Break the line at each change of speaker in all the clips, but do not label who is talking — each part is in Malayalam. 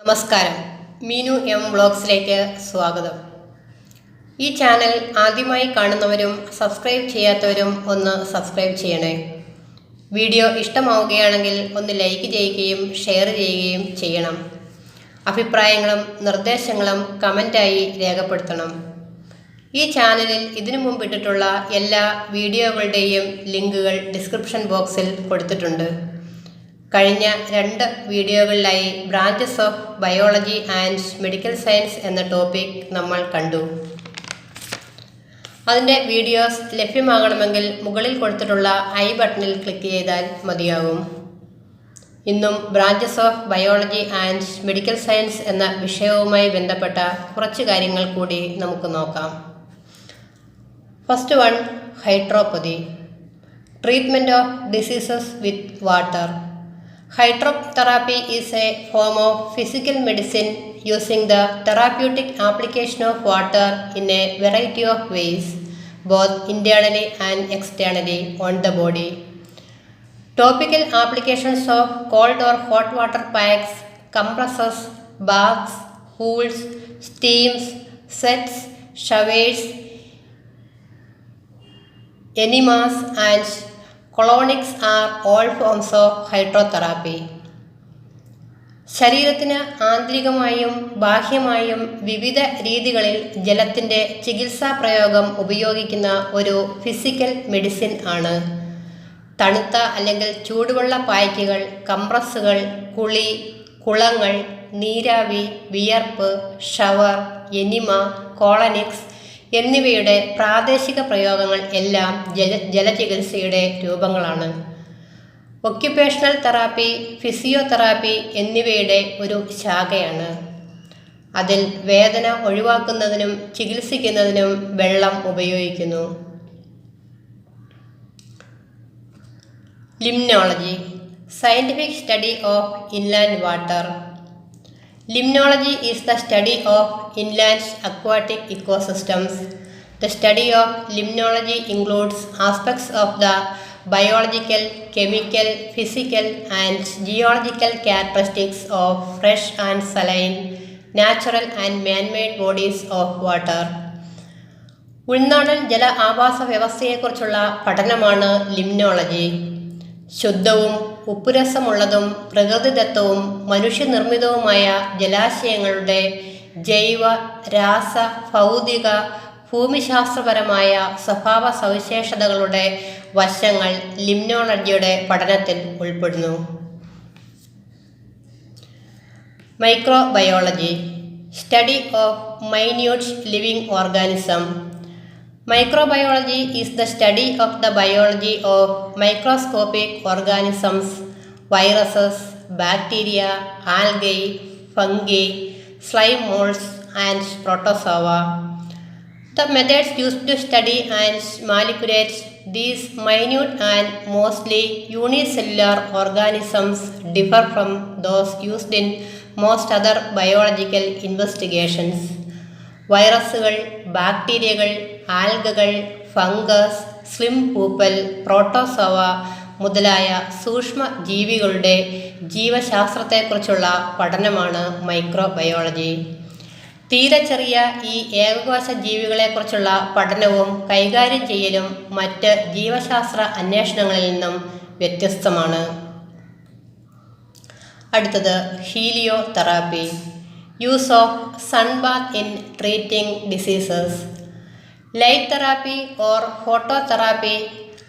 നമസ്കാരം, മീനു വ്ളോഗ്സിലേക്ക് സ്വാഗതം. ഈ ചാനൽ ആദ്യമായി കാണുന്നവരും സബ്സ്ക്രൈബ് ചെയ്യാത്തവരും ഒന്ന് സബ്സ്ക്രൈബ് ചെയ്യണേ. വീഡിയോ ഇഷ്ടമാവുകയാണെങ്കിൽ ഒന്ന് ലൈക്ക് ചെയ്യുകയും ഷെയർ ചെയ്യുകയും ചെയ്യണം. അഭിപ്രായങ്ങളും നിർദ്ദേശങ്ങളും കമൻ്റായി രേഖപ്പെടുത്തണം. ഈ ചാനലിൽ ഇതിനു മുമ്പ് ഇട്ടിട്ടുള്ള എല്ലാ വീഡിയോകളുടെയും ലിങ്കുകൾ ഡിസ്ക്രിപ്ഷൻ ബോക്സിൽ കൊടുത്തിട്ടുണ്ട്. കഴിഞ്ഞ 2 വീഡിയോകളിലായി branches of biology and medical science എന്ന ടോപ്പിക് നമ്മൾ കണ്ടു. അതിൻ്റെ വീഡിയോസ് ലഭ്യമാകണമെങ്കിൽ മുകളിൽ കൊടുത്തിട്ടുള്ള ഐ ബട്ടണിൽ ക്ലിക്ക് ചെയ്താൽ മതിയാകും. ഇന്നും branches of biology and medical science എന്ന വിഷയവുമായി ബന്ധപ്പെട്ട കുറച്ച് കാര്യങ്ങൾ കൂടി നമുക്ക് നോക്കാം. First one, hydropathy, treatment of diseases with water. Hydrotherapy is a form of physical medicine using the therapeutic application of water in a variety of ways, both internally and externally on the body. Topical applications of cold or hot water packs, compresses, baths, pools, steams, sets, showers, enemas and colonics are all forms of hydrotherapy. ശരീരത്തിന് ആന്തരികമായും ബാഹ്യമായും വിവിധ രീതികളിൽ ജലത്തിൻ്റെ ചികിത്സാ പ്രയോഗം ഉപയോഗിക്കുന്ന ഒരു ഫിസിക്കൽ മെഡിസിൻ ആണ്. തണുത്ത അല്ലെങ്കിൽ ചൂടുവെള്ള പായ്ക്കുകൾ, കംപ്രസ്സുകൾ, കുളി, കുളങ്ങൾ, നീരാവി, വിയർപ്പ്, ഷവർ, എനിമ, കോളനിക്സ് എന്നിവയുടെ പ്രാദേശിക പ്രയോഗങ്ങൾ എല്ലാം ജലചികിത്സയുടെ രൂപങ്ങളാണ്. ഒക്യുപേഷണൽ തെറാപ്പി, ഫിസിയോതെറാപ്പി എന്നിവയുടെ ഒരു ശാഖയാണ്. അതിൽ വേദന ഒഴിവാക്കുന്നതിനും ചികിത്സിക്കുന്നതിനും വെള്ളം ഉപയോഗിക്കുന്നു. Limnology, scientific study of inland water. Limnology is the study of inland aquatic ecosystems. The study of limnology includes aspects of the biological, chemical, physical and geological characteristics of fresh and saline, natural and man-made bodies of water. ഉൾനാടൻ ജല ആവാസ വ്യവസ്ഥയെക്കുറിച്ചുള്ള പഠനമാണ് ലിംനോളജി. ശുദ്ധവും ഉപ്പുരസമുള്ളതും പ്രകൃതിദത്തവും മനുഷ്യനിർമ്മിതവുമായ ജലാശയങ്ങളുടെ ജൈവ, രാസ, ഭൗതിക, ഭൂമിശാസ്ത്രപരമായ സ്വഭാവ സവിശേഷതകളുടെ വശങ്ങൾ ലിംനോളജിയുടെ പഠനത്തിൽ ഉൾപ്പെടുന്നു. Microbiology, study of minute living organism. Microbiology is the study of the biology of microscopic organisms, viruses, bacteria, algae, fungi, slime molds and protozoa. The methods used to study and manipulate these minute and mostly unicellular organisms differ from those used in most other biological investigations. വൈറസുകൾ, ബാക്ടീരിയകൾ, ആൽഗകൾ, ഫംഗസ്, സ്ലിം പൂപ്പൽ, പ്രോട്ടോസോവ മുതലായ സൂക്ഷ്മ ജീവികളുടെ ജീവശാസ്ത്രത്തെക്കുറിച്ചുള്ള പഠനമാണ് മൈക്രോബയോളജി. തീരെ ചെറിയ ഈ ഏകകോശ ജീവികളെക്കുറിച്ചുള്ള പഠനവും കൈകാര്യം ചെയ്യലും മറ്റ് ജീവശാസ്ത്ര അന്വേഷണങ്ങളിൽ നിന്നും വ്യത്യസ്തമാണ്. അടുത്തത് ഹീലിയോതെറാപ്പി, use of sunbath in treating diseases. Light therapy or phototherapy,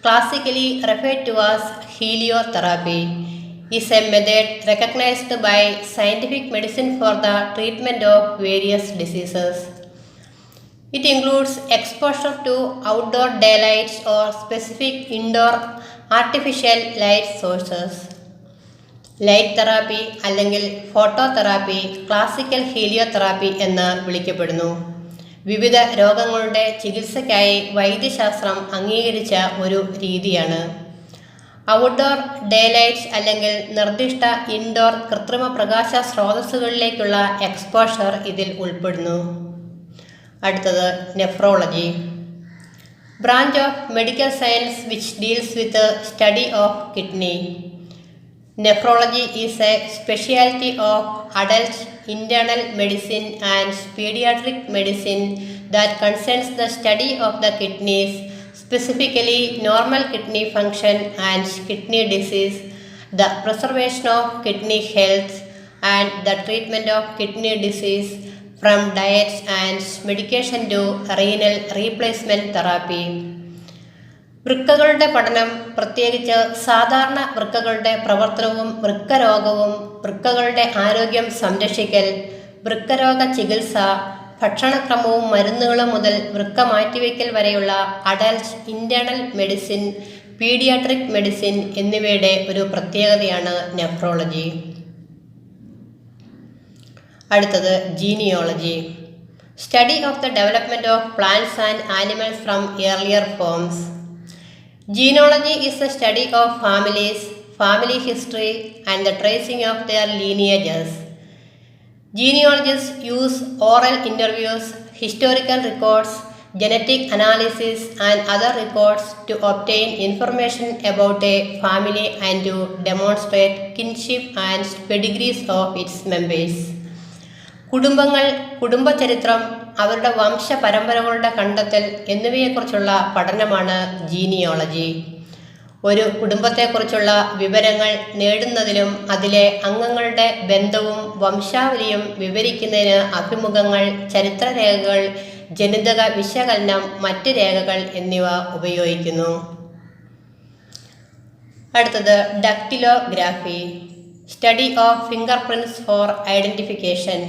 classically referred to as heliotherapy, is a method recognized by scientific medicine for the treatment of various diseases. It includes exposure to outdoor daylight or specific indoor artificial light sources. Light therapy അല്ലെങ്കിൽ ഫോട്ടോതെറാപ്പി ക്ലാസിക്കൽ ഹീലിയോതെറാപ്പി എന്ന് വിളിക്കപ്പെടുന്നു. വിവിധ രോഗങ്ങളുടെ ചികിത്സയ്ക്കായി വൈദ്യശാസ്ത്രം അംഗീകരിച്ച ഒരു രീതിയാണ്. ഔട്ട്ഡോർ ഡേലൈറ്റ് അല്ലെങ്കിൽ നിർദ്ദിഷ്ട ഇൻഡോർ കൃത്രിമ പ്രകാശ സ്രോതസ്സുകളിലേക്കുള്ള എക്സ്പോഷർ ഇതിൽ ഉൾപ്പെടുന്നു. അടുത്തത് nephrology, branch of medical science which deals with study of kidney. Nephrology is a specialty of adult internal medicine and pediatric medicine that concerns the study of the kidneys, specifically normal kidney function and kidney disease, the preservation of kidney health, and the treatment of kidney disease from diet and medication to renal replacement therapy. വൃക്കകളുടെ പഠനം, പ്രത്യേകിച്ച് സാധാരണ വൃക്കകളുടെ പ്രവർത്തനവും വൃക്കരോഗവും, വൃക്കകളുടെ ആരോഗ്യം സംരക്ഷിക്കൽ, വൃക്കരോഗ ചികിത്സ, ഭക്ഷണക്രമവും മരുന്നുകളും മുതൽ വൃക്ക മാറ്റിവയ്ക്കൽ വരെയുള്ള adult internal medicine, paediatric medicine എന്നിവയുടെ ഒരു പ്രത്യേകതയാണ് നെഫ്രോളജി. അടുത്തത് genealogy. Study of the development of plants and animals from earlier forms. Genealogy is the study of families, family history, and the tracing of their lineages. Genealogists use oral interviews, historical records, genetic analysis, and other records to obtain information about a family and to demonstrate kinship and pedigrees of its members. കുടുംബങ്ങൾ, കുടുംബചരിത്രം, അവരുടെ വംശപരമ്പരകളുടെ കണ്ടെത്തൽ എന്നിവയെക്കുറിച്ചുള്ള പഠനമാണ് ജീനിയോളജി. ഒരു കുടുംബത്തെക്കുറിച്ചുള്ള വിവരങ്ങൾ നേടുന്നതിലും അതിലെ അംഗങ്ങളുടെ ബന്ധവും വംശാവലിയും വിവരിക്കുന്നതിന് അഭിമുഖങ്ങൾ, ചരിത്രരേഖകൾ, ജനിതക വിശകലനം, മറ്റ് രേഖകൾ എന്നിവ ഉപയോഗിക്കുന്നു. അടുത്തത് dactylography. Study of finger prints for identification.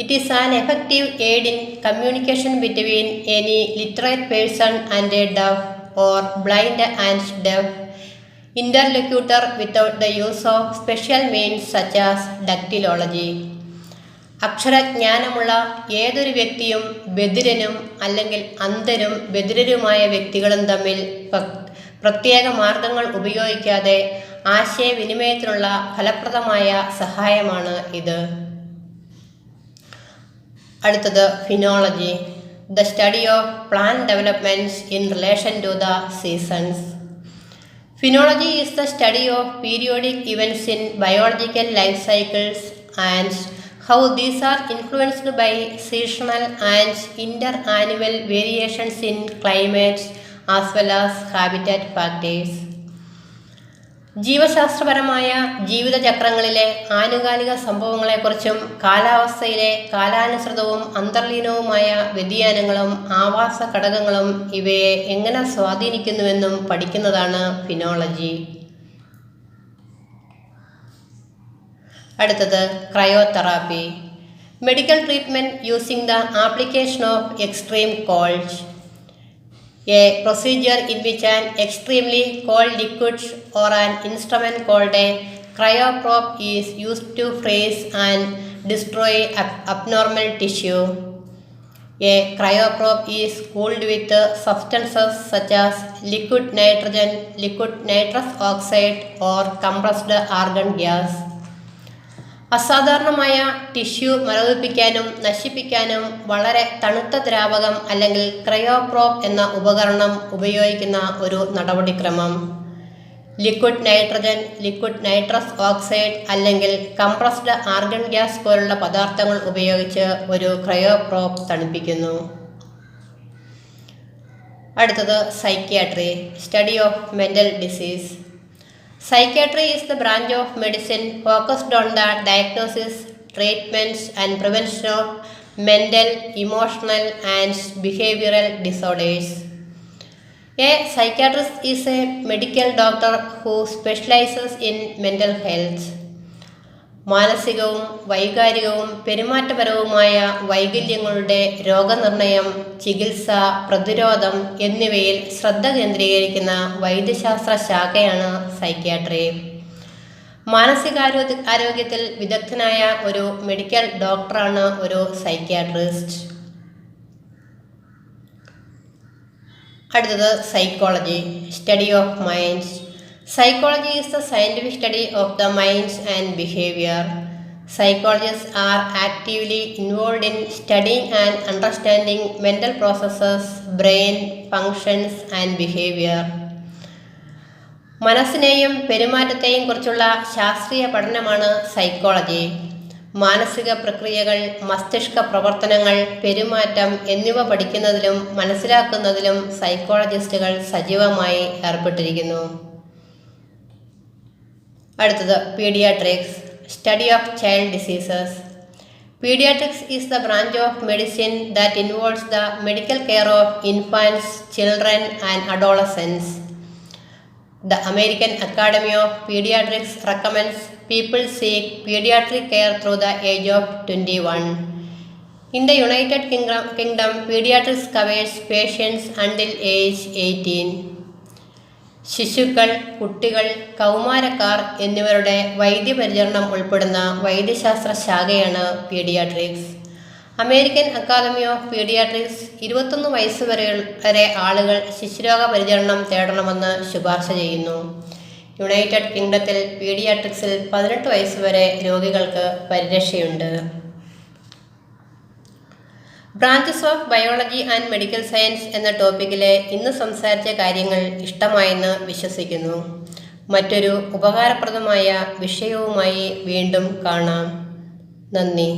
It is an effective aid in communication between any literate person and a deaf or blind and deaf interlocutor without the use of special means such as dactylology. അക്ഷരജ്ഞാനമുള്ള ഏതൊരു വ്യക്തിയും ബധിരനും അല്ലെങ്കിൽ അന്ധരും ബധിരരുമായ വ്യക്തികളും തമ്മിൽ പ്രത്യേക മാർഗങ്ങൾ ഉപയോഗിക്കാതെ ആശയവിനിമയത്തിനുള്ള ഫലപ്രദമായ സഹായമാണ് ഇത്. അടുത്തത് phenology. The study of plant developments in relation to the seasons. Phenology is the study of periodic events in biological life cycles and how these are influenced by seasonal and inter annual variations in climate as well as habitat factors. ജീവശാസ്ത്രപരമായ ജീവിതചക്രങ്ങളിലെ ആനുകാലിക സംഭവങ്ങളെക്കുറിച്ചും കാലാവസ്ഥയിലെ കാലാനുസൃതവും അന്തർലീനവുമായ വ്യതിയാനങ്ങളും ആവാസ ഘടകങ്ങളും ഇവയെ എങ്ങനെ സ്വാധീനിക്കുന്നുവെന്നും പഠിക്കുന്നതാണ് ഫിനോളജി. അടുത്തത് cryotherapy. Medical treatment using the application of extreme called. A procedure in which an extremely cold liquid or an instrument called a cryoprobe is used to freeze and destroy abnormal tissue. A cryoprobe is cooled with substances such as liquid nitrogen, liquid nitrous oxide, or compressed argon gas. അസാധാരണമായ ടിഷ്യൂ മരവിപ്പിക്കാനും നശിപ്പിക്കാനും വളരെ തണുത്ത ദ്രാവകം അല്ലെങ്കിൽ ക്രയോപ്രോബ് എന്ന ഉപകരണം ഉപയോഗിക്കുന്ന ഒരു നടപടിക്രമം. Liquid nitrogen, liquid nitrous oxide അല്ലെങ്കിൽ കംപ്രസ്ഡ് ആർഗൺ ഗ്യാസ് പോലുള്ള പദാർത്ഥങ്ങൾ ഉപയോഗിച്ച് ഒരു ക്രയോപ്രോബ് തണുപ്പിക്കുന്നു. അടുത്തത് psychiatry. Study of mental disease. Psychiatry is the branch of medicine focused on the diagnosis, treatment, and prevention of mental, emotional, and behavioral disorders. A psychiatrist is a medical doctor who specializes in mental health. മാനസികവും വൈകാരികവും പെരുമാറ്റപരവുമായ വൈകല്യങ്ങളുടെ രോഗനിർണയം, ചികിത്സ, പ്രതിരോധം എന്നിവയിൽ ശ്രദ്ധ കേന്ദ്രീകരിക്കുന്ന വൈദ്യശാസ്ത്ര ശാഖയാണ് സൈക്യാട്രി. ആരോഗ്യത്തിൽ വിദഗ്ധനായ ഒരു മെഡിക്കൽ ഡോക്ടറാണ് ഒരു സൈക്യാട്രിസ്റ്റ്. അടുത്തത് psychology. Study of mind. Psychology is the scientific study of the mind and behavior. Psychologists are actively involved in studying and understanding mental processes, brain functions, and behavior. മനസ്സിനെയും പെരുമാറ്റത്തെയും കുറിച്ചുള്ള ശാസ്ത്രീയ പഠനമാണ് സൈക്കോളജി. മാനസിക പ്രക്രിയകൾ, മസ്തിഷ്ക പ്രവർത്തനങ്ങൾ, പെരുമാറ്റം എന്നിവ പഠിക്കുന്നതിലും മനസ്സിലാക്കുന്നതിലും സൈക്കോളജിസ്റ്റുകൾ സജീവമായി ഏർപ്പെട്ടിരിക്കുന്നു. അടുത്തത് pediatrics, study of child diseases. Pediatrics is the branch of medicine that involves the medical care of infants, children, and adolescents. The American Academy of Pediatrics recommends people seek pediatric care through the age of 21. In the United Kingdom, pediatrics covers patients until age 18. ശിശുക്കൾ, കുട്ടികൾ, കൗമാരക്കാർ എന്നിവരുടെ വൈദ്യപരിചരണം ഉൾപ്പെടുന്ന വൈദ്യശാസ്ത്ര ശാഖയാണ് paediatrics. American Academy of Pediatrics 21 വയസ്സ് വരെ ആളുകൾ ശിശുരോഗ പരിചരണം തേടണമെന്ന് ശുപാർശ ചെയ്യുന്നു. യുണൈറ്റഡ് കിങ്ഡത്തിൽ പീഡിയാട്രിക്സിൽ 18 വയസ്സ് വരെ രോഗികൾക്ക് പരിരക്ഷയുണ്ട്. Branches of biology and medical science എന്ന ടോപ്പിക്കിലെ ഇന്ന് സംസാരിച്ച കാര്യങ്ങൾ ഇഷ്ടമായെന്ന് വിശ്വസിക്കുന്നു. മറ്റൊരു ഉപകാരപ്രദമായ വിഷയവുമായി വീണ്ടും കാണാം. നന്ദി.